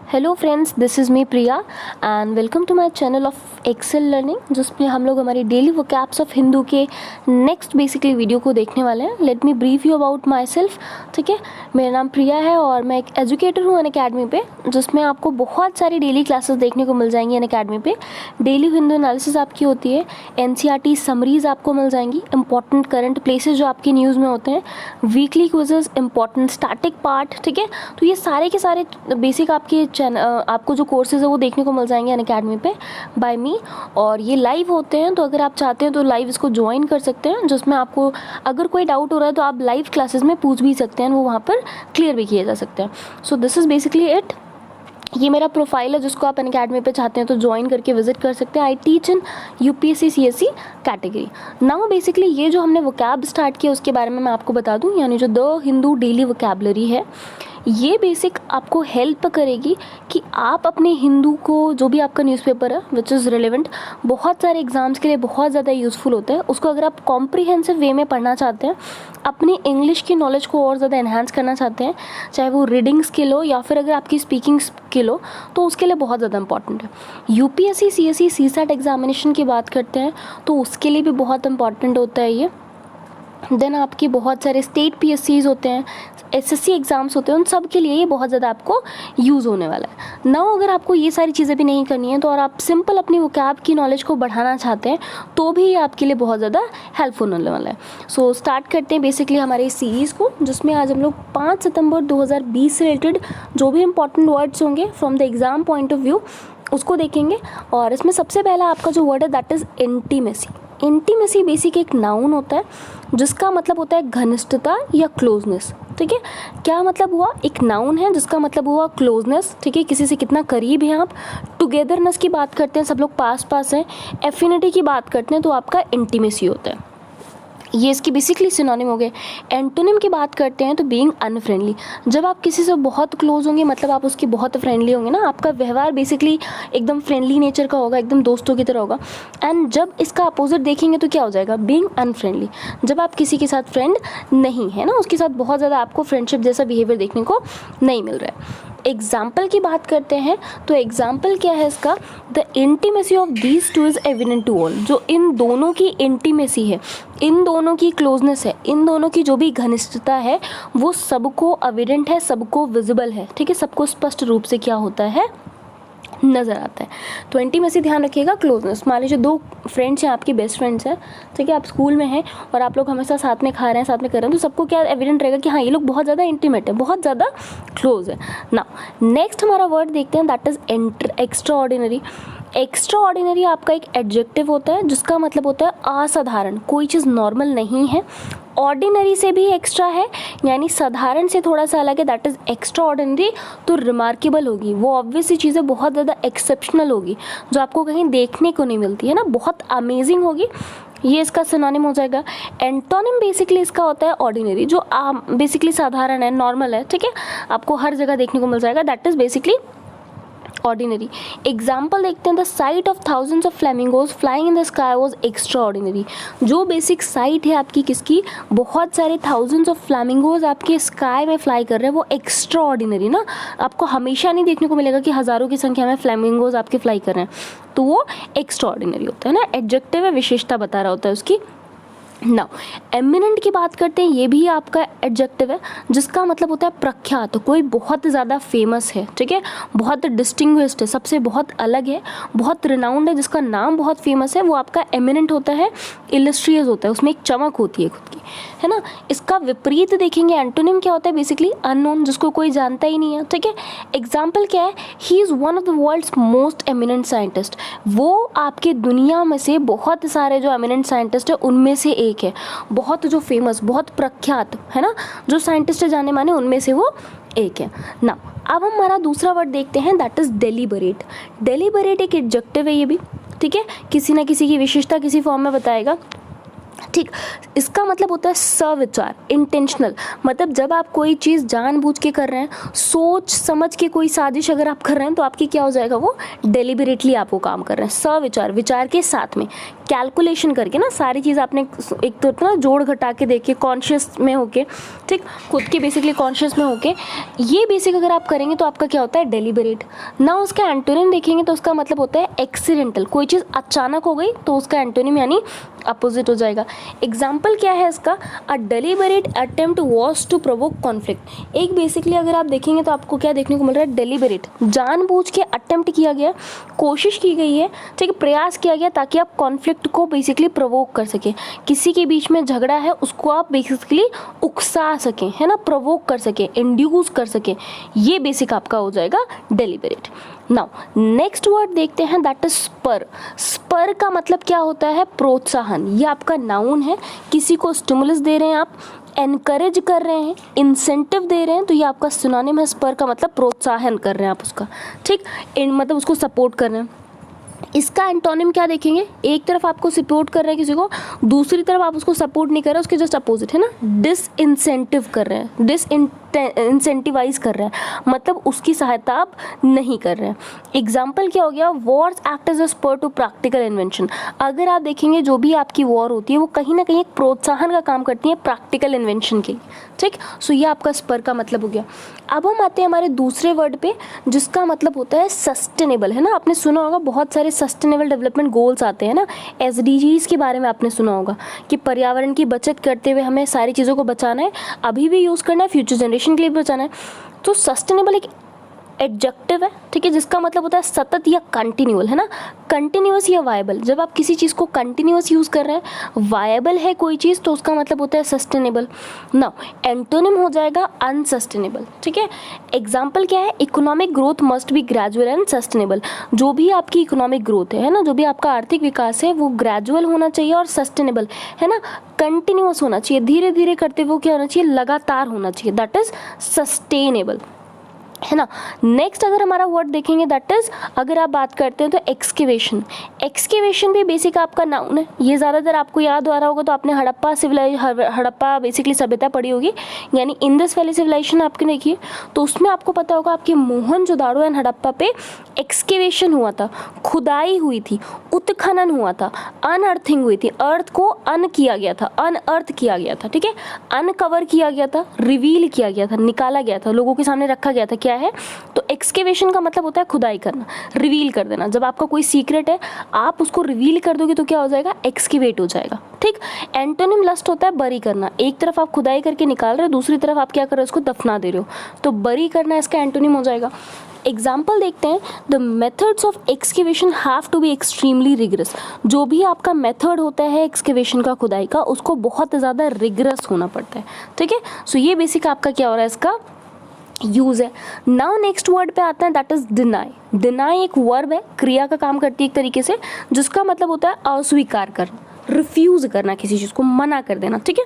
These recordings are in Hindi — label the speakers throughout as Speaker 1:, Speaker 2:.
Speaker 1: Hello friends, this is me Priya and welcome to my channel of Excel learning, जिसमें हम लोग हमारी डेली वोकैब्स ऑफ हिंदू के नेक्स्ट बेसिकली वीडियो को देखने वाले हैं। Let me brief you about my self. ठीक है, मेरा नाम प्रिया है और मैं एक एजुकेटर हूँ अन अकेडमी पे, जिसमें आपको बहुत सारी डेली क्लासेस देखने को मिल जाएंगी अन अकेडमी पे। डेली हिंदू एनालिसिस आपकी होती है, NCERT समरीज आपको मिल जाएंगी, इंपॉर्टेंट करंट प्लेसेस जो आपकी न्यूज़ में होते हैं, weekly quizzes, important static part. ठीक है, तो ये सारे के सारे बेसिक आपके आपको जो कोर्सेज है वो देखने को मिल जाएंगे अन अकेडमी पे बाय मी, और ये लाइव होते हैं। तो अगर आप चाहते हैं तो लाइव इसको ज्वाइन कर सकते हैं, जिसमें आपको अगर कोई डाउट हो रहा है तो आप लाइव क्लासेस में पूछ भी सकते हैं, वो वहाँ पर क्लियर भी किए जा सकते हैं। So this is basically it. ये मेरा प्रोफाइल है, जिसको आप अन अकेडमी पे चाहते हैं तो ज्वाइन करके विजिट कर सकते हैं। I teach in UPSC CSE category. Now basically ये जो हमने वोकैब स्टार्ट किया उसके बारे में मैं आपको बता दूं, यानी जो द हिंदू डेली वोकैबलरी है, ये बेसिक आपको हेल्प करेगी कि आप अपने हिंदू को, जो भी आपका न्यूज़पेपर है विच इज़ रिलेवेंट, बहुत सारे एग्जाम्स के लिए बहुत ज़्यादा यूज़फुल होता है, उसको अगर आप कॉम्प्रिहेंसिव वे में पढ़ना चाहते हैं, अपनी इंग्लिश की नॉलेज को और ज़्यादा एनहांस करना चाहते हैं, चाहे वो रीडिंग स्किल हो या फिर अगर आपकी स्पीकिंग स्किल हो, तो उसके लिए बहुत ज़्यादा इंपॉर्टेंट है। UPSC CSE CSAT एग्जामिनेशन की बात करते हैं तो उसके लिए भी बहुत इंपॉर्टेंट होता है ये। देन आपकी बहुत सारे स्टेट PSCs होते हैं, SSC एग्ज़ाम्स होते हैं, उन सब के लिए ये बहुत ज़्यादा आपको यूज़ होने वाला है। नाउ अगर आपको ये सारी चीज़ें भी नहीं करनी है तो और आप सिंपल अपनी वोकैब की नॉलेज को बढ़ाना चाहते हैं तो भी ये आपके लिए बहुत ज़्यादा हेल्पफुल होने वाला है। सो स्टार्ट करते हैं बेसिकली हमारे इस सीरीज़ को, जिसमें आज हम लोग 5 सितंबर 2020 से रिलेटेड जो भी इंपॉर्टेंट वर्ड्स होंगे from the exam point of view उसको देखेंगे। और इसमें सबसे पहला आपका जो वर्ड है that is intimacy. Intimacy basic एक नाउन होता है जिसका मतलब होता है घनिष्ठता या क्लोजनेस। ठीक है, क्या मतलब हुआ? एक नाउन है जिसका मतलब हुआ क्लोजनेस। ठीक है, किसी से कितना करीब हैं आप। टुगेदरनेस की बात करते हैं, सब लोग पास पास हैं। एफिनिटी की बात करते हैं तो आपका इंटीमेसी होता है। ये इसकी बेसिकली सिनोनिम हो गए। एंटोनिम की बात करते हैं तो बीइंग अनफ्रेंडली। जब आप किसी से बहुत क्लोज होंगे मतलब आप उसके बहुत फ्रेंडली होंगे ना, आपका व्यवहार बेसिकली एकदम फ्रेंडली नेचर का होगा, एकदम दोस्तों की तरह होगा। एंड जब इसका अपोजिट देखेंगे तो क्या हो जाएगा? Being unfriendly. जब आप किसी के साथ फ्रेंड नहीं है ना, उसके साथ बहुत ज़्यादा आपको फ्रेंडशिप जैसा बिहेवियर देखने को नहीं मिल रहा है। एग्जाम्पल की बात करते हैं तो एग्जाम्पल क्या है इसका? The intimacy of these two is evident to all. जो इन दोनों की इंटीमेसी है, इन दोनों की क्लोजनेस है, इन दोनों की जो भी घनिष्ठता है वो सबको एविडेंट है, सबको विजिबल है। ठीक है, सबको स्पष्ट रूप से क्या होता है? नज़र आता है। तो इंटीमेसी ध्यान रखिएगा, क्लोजनेस। मान लीजिए 2 फ्रेंड्स हैं, आपकी बेस्ट फ्रेंड्स हैं। ठीक है, आप स्कूल में हैं और आप लोग हमेशा साथ में खा रहे हैं, साथ में कर रहे हैं, तो सबको क्या एविडेंट रहेगा कि हाँ ये लोग बहुत ज़्यादा इंटीमेट है, बहुत ज़्यादा क्लोज है ना। नेक्स्ट हमारा वर्ड देखते हैं that is extra ordinary. Extra ordinary आपका एक एडजेक्टिव होता है जिसका मतलब होता है असाधारण, कोई चीज़ नॉर्मल नहीं है। ऑर्डिनरी से भी एक्स्ट्रा है, यानी साधारण से थोड़ा सा अलग है, दैट इज़ एक्स्ट्रा ऑर्डिनरी। तो रिमार्केबल होगी, वो ऑब्वियसली चीज़ें बहुत ज़्यादा एक्सेप्शनल होगी जो आपको कहीं देखने को नहीं मिलती है ना, बहुत अमेजिंग होगी। ये इसका सिनोनिम हो जाएगा। एंटोनिम बेसिकली इसका होता है ऑर्डिनरी, जो बेसिकली साधारण है, नॉर्मल है। ठीक है, आपको हर जगह देखने को मिल जाएगा, that is basically ordinary. Example देखते हैं, the sight of thousands of flamingos flying in the sky was extraordinary. जो बेसिक साइट है आपकी किसकी? बहुत सारे थाउजेंड्स ऑफ फ्लैमिंगोज आपके स्काई में फ्लाई कर रहे हैं, वो एक्स्ट्रा ऑर्डिनरी ना। आपको हमेशा नहीं देखने को मिलेगा कि हज़ारों की संख्या में फ्लैमिंगोज आपके फ्लाई कर रहे हैं, तो वो एक्स्ट्रा ऑर्डिनरी होता है ना। एडजेक्टिव है, विशेषता बता रहा होता है उसकी। नाउ एमिनेंट की बात करते हैं, ये भी आपका एडजेक्टिव है जिसका मतलब होता है प्रख्यात, कोई बहुत ज़्यादा फेमस है। ठीक है, बहुत डिस्टिंग्विश्ड है, सबसे बहुत अलग है, बहुत रिनाउंड है, जिसका नाम बहुत फेमस है, वो आपका एमिनेंट होता है। इलस्ट्रियस होता है, उसमें एक चमक होती है खुद की, है ना। इसका विपरीत देखेंगे, एंटोनिम क्या होता है? बेसिकली अननोन, जिसको कोई जानता ही नहीं है। ठीक है, एग्जाम्पल क्या है? He is one of the world's most eminent scientist. वो आपके दुनिया में से बहुत सारे जो एमिनेंट साइंटिस्ट है उनमें से एक है, बहुत जो फेमस, बहुत प्रख्यात है ना, जो साइंटिस्ट है जाने माने, उनमें से वो एक है ना। अब हम हमारा दूसरा वर्ड देखते हैं दैट इज़ डेलिबरेट। डेलिबरेट एक एडजेक्टिव है ये भी। ठीक है, किसी ना किसी की विशेषता किसी फॉर्म में बताएगा। ठीक, इसका मतलब होता है सविचार, इंटेंशनल। मतलब जब आप कोई चीज़ जानबूझ के कर रहे हैं, सोच समझ के कोई साजिश अगर आप कर रहे हैं तो आपकी क्या हो जाएगा? वो डेलिबरेटली आप वो काम कर रहे हैं, सविचार, विचार के साथ में। कैलकुलेशन करके ना सारी चीज़ आपने एक तो ना जोड़ घटा के देखे कॉन्शियस में होके, ठीक, खुद के बेसिकली कॉन्शियस में होके, ये बेसिक अगर आप करेंगे तो आपका क्या होता है डेलिबरेट। ना उसका एंटोनिम देखेंगे तो उसका मतलब होता है एक्सीडेंटल, कोई चीज़ अचानक हो गई तो उसका एंटोनिम यानी अपोजिट हो जाएगा। एग्जाम्पल क्या है इसका, a deliberate attempt was to provoke conflict. एक बेसिकली अगर आप देखेंगे तो आपको क्या देखने को मिल रहा है, डेलिबरेट, जानबूझ के अटेम्प्ट किया गया, कोशिश की गई है, ठीक है, प्रयास किया गया ताकि आप कॉन्फ्लिक्ट को बेसिकली प्रोवोक कर सकें, किसी के बीच में झगड़ा है उसको आप बेसिकली उकसा सकें, है ना, प्रोवोक कर सकें, इंड्यूस कर सकें, ये बेसिक आपका हो जाएगा डेलिबरेट। नाउ नेक्स्ट वर्ड देखते हैं, दैट इज स्पर। स्पर का मतलब क्या होता है, प्रोत्साहन। ये आपका नाउन है, किसी को स्टिमुलस दे रहे हैं आप, एनकरेज कर रहे हैं, इंसेंटिव दे रहे हैं, तो ये आपका सिनोनिम है। स्पर का मतलब प्रोत्साहन कर रहे हैं आप उसका, ठीक, मतलब उसको सपोर्ट कर रहे हैं। इसका एंटोनिम क्या देखेंगे, एक तरफ आपको सपोर्ट कर रहे हैं किसी को, दूसरी तरफ आप उसको सपोर्ट नहीं कर रहे, उसके जस्ट अपोजिट है ना, डिसइंसेंटिव कर रहे हैं, इंसेंटिवाइज कर रहे हैं, मतलब उसकी सहायता आप नहीं कर रहे हैं। एग्जाम्पल क्या हो गया, wars act as a spur to practical invention. अगर आप देखेंगे जो भी आपकी वॉर होती है वो कहीं ना कहीं एक प्रोत्साहन का काम करती है प्रैक्टिकल इन्वेंशन के लिए, ठीक। सो ये आपका स्पर का मतलब हो गया। अब हम आते हैं हमारे दूसरे वर्ड पे जिसका मतलब होता है सस्टेनेबल, है ना, आपने सुना होगा बहुत सारे सस्टेनेबल डेवलपमेंट गोल्स आते हैं ना, SDGs के बारे में आपने सुना होगा कि पर्यावरण की बचत करते हुए हमें सारी चीज़ों को बचाना है, अभी भी यूज़ करना है, फ्यूचर जनरेशन के लिए भी बचाना है। तो सस्टेनेबल एक एडजेक्टिव है, ठीक है, जिसका मतलब होता है सतत या कंटिन्यूअल, है ना, कंटिन्यूअस या वायबल। जब आप किसी चीज़ को कंटिन्यूअस यूज़ कर रहे हैं, वायबल है कोई चीज़, तो उसका मतलब होता है सस्टेनेबल। नाउ एंटोनिम हो जाएगा अनसस्टेनेबल, ठीक है। एग्जाम्पल क्या है, economic growth must be gradual and sustainable. जो भी आपकी इकोनॉमिक ग्रोथ है ना, जो भी आपका आर्थिक विकास है वो ग्रेजुअल होना चाहिए और सस्टेनेबल, है ना, कंटिन्यूअस होना चाहिए, धीरे धीरे करते हुए क्या होना चाहिए, लगातार होना चाहिए, दैट इज सस्टेनेबल, है ना। नेक्स्ट अगर हमारा वर्ड देखेंगे दैट इज, अगर आप बात करते हैं तो एक्सकेवेशन। एक्सकेवेशन भी बेसिक आपका नाउन है, ये ज़्यादातर आपको याद आ रहा होगा, तो आपने हड़प्पा बेसिकली सभ्यता पढ़ी होगी, यानी इंडस वैली सिविलाइजेशन आपकी देखिए, तो उसमें आपको पता होगा आपके मोहनजोदाड़ो एंड हड़प्पा पे एक्सकेवेशन हुआ था, खुदाई हुई थी, उत्खनन हुआ था, अनअर्थिंग हुई थी, अर्थ को अन किया गया था, अनअर्थ किया गया था, ठीक है, अनकवर किया गया था, रिवील किया गया था, निकाला गया था, लोगों के सामने रखा गया था, क्या है, तो एक्सकेवेशन का मतलब होता है खुदाई करना, रिवील कर देना। जब आपका कोई सीक्रेट है आप उसको रिवील कर दोगे तो क्या हो जाएगा, एक्सकेवेट हो जाएगा, ठीक। एंटोनिम लस्ट होता है बरी करना, एक तरफ आप खुदाई करके निकाल रहे हो, दूसरी तरफ आप क्या कर रहे हो, उसको दफना दे रहे हो, तो बरी करना इसका एंटोनिम हो जाएगा। एग्जाम्पल देखते हैं, the methods of excavation have to be extremely rigorous. जो भी आपका मेथड होता है एक्सकेवेशन का, खुदाई का, उसको बहुत ज़्यादा रिगरस होना पड़ता है, ठीक है। सो ये बेसिक आपका क्या हो रहा है, इसका यूज़ है। नाउ नेक्स्ट वर्ड पे आते हैं, दैट इज डिनाई। डिनाई एक वर्ब है, क्रिया का काम करती है एक तरीके से, जिसका मतलब होता है अस्वीकार करना, रिफ्यूज़ करना, किसी चीज़ को मना कर देना, ठीक है,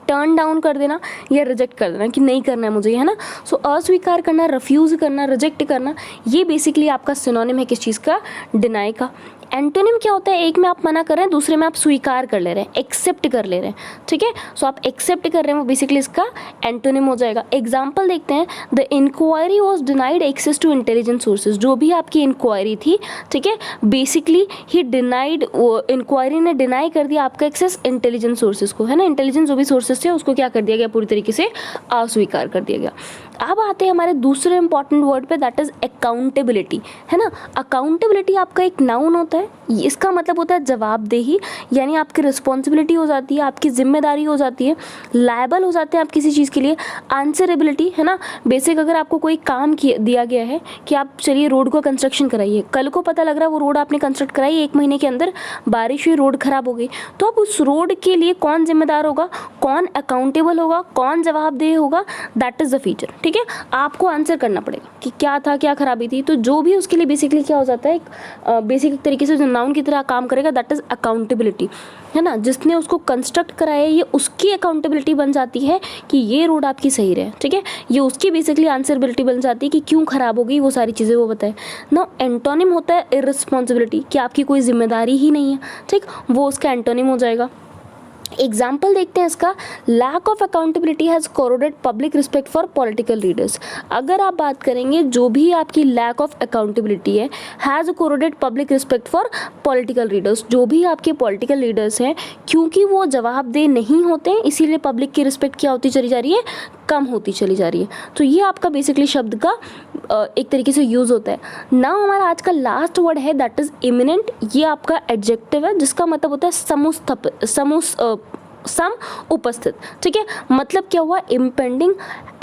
Speaker 1: टर्न डाउन कर देना या रिजेक्ट कर देना कि नहीं करना है मुझे, है ना। सो अस्वीकार करना, रिफ्यूज़ करना, रिजेक्ट करना, ये बेसिकली आपका सिनोनिम है किस चीज़ का, डिनाई का। एंटोनिम क्या होता है, एक में आप मना कर रहे हैं, दूसरे में आप स्वीकार कर ले रहे हैं, एक्सेप्ट कर ले रहे हैं, ठीक है। सो आप एक्सेप्ट कर रहे हैं, वो बेसिकली इसका एंटोनिम हो जाएगा। एग्जाम्पल देखते हैं, the inquiry was denied access to intelligence sources. जो भी आपकी इंक्वायरी थी, ठीक है, बेसिकली ही डिनाइड, इंक्वायरी ने डिनाई कर दिया आपका एक्सेस इंटेलिजेंस सोर्सेज को, है ना, इंटेलिजेंस जो भी सोर्सेज थे उसको क्या कर दिया गया, पूरी तरीके से अस्वीकार कर दिया गया। अब आते हैं हमारे दूसरे इंपॉर्टेंट वर्ड पे, दैट इज अकाउंटेबिलिटी, है ना। अकाउंटेबिलिटी आपका एक नाउन होता है, इसका मतलब होता है जवाबदेही, यानी आपकी रिस्पॉन्सिबिलिटी हो जाती है, आपकी जिम्मेदारी हो जाती है, लायबल हो जाते हैं आप किसी चीज़ के लिए। आंसरेबिलिटी, है ना, बेसिक अगर आपको कोई काम दिया गया है कि आप चलिए रोड को कंस्ट्रक्शन कराइए, कल को पता लग रहा है वो रोड आपने कंस्ट्रक्ट कराई, 1 महीने के अंदर बारिश हुई, रोड खराब हो गई, तो अब उस रोड के लिए कौन जिम्मेदार होगा, कौन अकाउंटेबल होगा, कौन जवाबदेह होगा, दैट इज़ द फीचर, ठीक है। आपको आंसर करना पड़ेगा कि क्या था, क्या खराबी थी, तो जो भी उसके लिए बेसिकली क्या हो जाता है, एक बेसिक तरीके से नाउन की तरह काम करेगा, दैट इज अकाउंटेबिलिटी, है ना। जिसने उसको कंस्ट्रक्ट कराया ये उसकी अकाउंटेबिलिटी बन जाती है कि ये रोड आपकी सही रहे, ठीक है, ये उसकी बेसिकली आंसरेबिलिटी बन जाती है कि क्यों खराब हो गई, वो सारी चीज़ें वो बताए ना। एंटोनिम होता है इररिस्पॉन्सिबिलिटी, कि आपकी कोई जिम्मेदारी ही नहीं है, ठीक, वो उसका एंटोनिम हो जाएगा। एग्जाम्पल देखते हैं इसका, lack of accountability has corroded public respect for political leaders. अगर आप बात करेंगे जो भी आपकी लैक ऑफ अकाउंटेबिलिटी है, has corroded public respect for political leaders, जो भी आपके पॉलिटिकल लीडर्स हैं क्योंकि वो जवाबदेह नहीं होते हैं इसीलिए पब्लिक की रिस्पेक्ट क्या होती चली जा रही है, कम होती चली जा रही है। तो ये आपका बेसिकली शब्द का एक तरीके से यूज़ होता है। नाउ हमारा आज का लास्ट वर्ड है दैट इज़ इमिनेंट। ये आपका एडजेक्टिव है जिसका मतलब होता है सम उपस्थित। ठीक है, मतलब क्या हुआ, इम्पेंडिंग,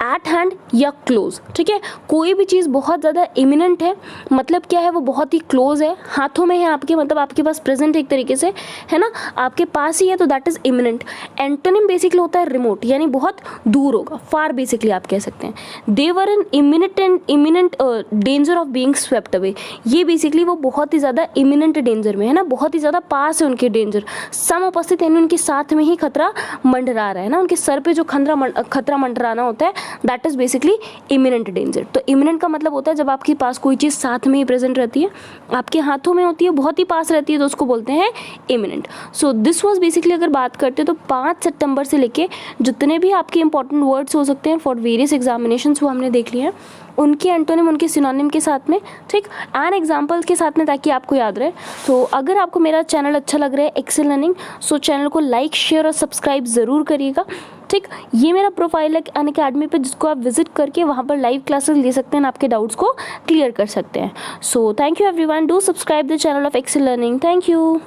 Speaker 1: एट हैंड या क्लोज। ठीक है, कोई भी चीज़ बहुत ज़्यादा इमिनेंट है मतलब क्या है, वो बहुत ही क्लोज है, हाथों में है आपके, मतलब आपके पास प्रेजेंट एक तरीके से है ना, आपके पास ही है, तो that is imminent. Antonym basically होता है रिमोट, यानी बहुत दूर होगा, फार बेसिकली आप कह सकते हैं। They were in imminent danger of being swept away. ये बेसिकली वो बहुत ही ज़्यादा इमिनेंट डेंजर में है ना, बहुत ही ज़्यादा पास है उनके डेंजर। सम उपस्थित यानी उनके साथ में ही खतरा मंडरा रहा है ना, उनके सर पे जो खतरा मंडराना होता है that is basically imminent danger. तो इमिनेंट का मतलब होता है जब आपके पास कोई चीज़ साथ में ही प्रेजेंट रहती है, आपके हाथों में होती है, बहुत ही पास रहती है, तो उसको बोलते हैं imminent. So this was basically, अगर बात करते हैं तो 5 सितंबर से लेके जितने भी आपके इंपॉर्टेंट वर्ड्स हो सकते हैं फॉर वेरियस एग्जामिनेशंस वो हमने देख लिए हैं, उनके एंटोनिम उनके सिनोनिम के साथ में, ठीक, एंड एग्जाम्पल्स के साथ में, ताकि आपको याद रहे। तो अगर आपको मेरा चैनल अच्छा लग रहा है एक्सेल लर्निंग, सो चैनल को लाइक शेयर और सब्सक्राइब ज़रूर करिएगा। ठीक, ये मेरा प्रोफाइल है अनअकैडमी पे, जिसको आप विजिट करके वहाँ पर लाइव क्लासेस ले सकते हैं, आपके डाउट्स को क्लियर कर सकते हैं। So thank you everyone, do subscribe the channel of Excel Learning. Thank you.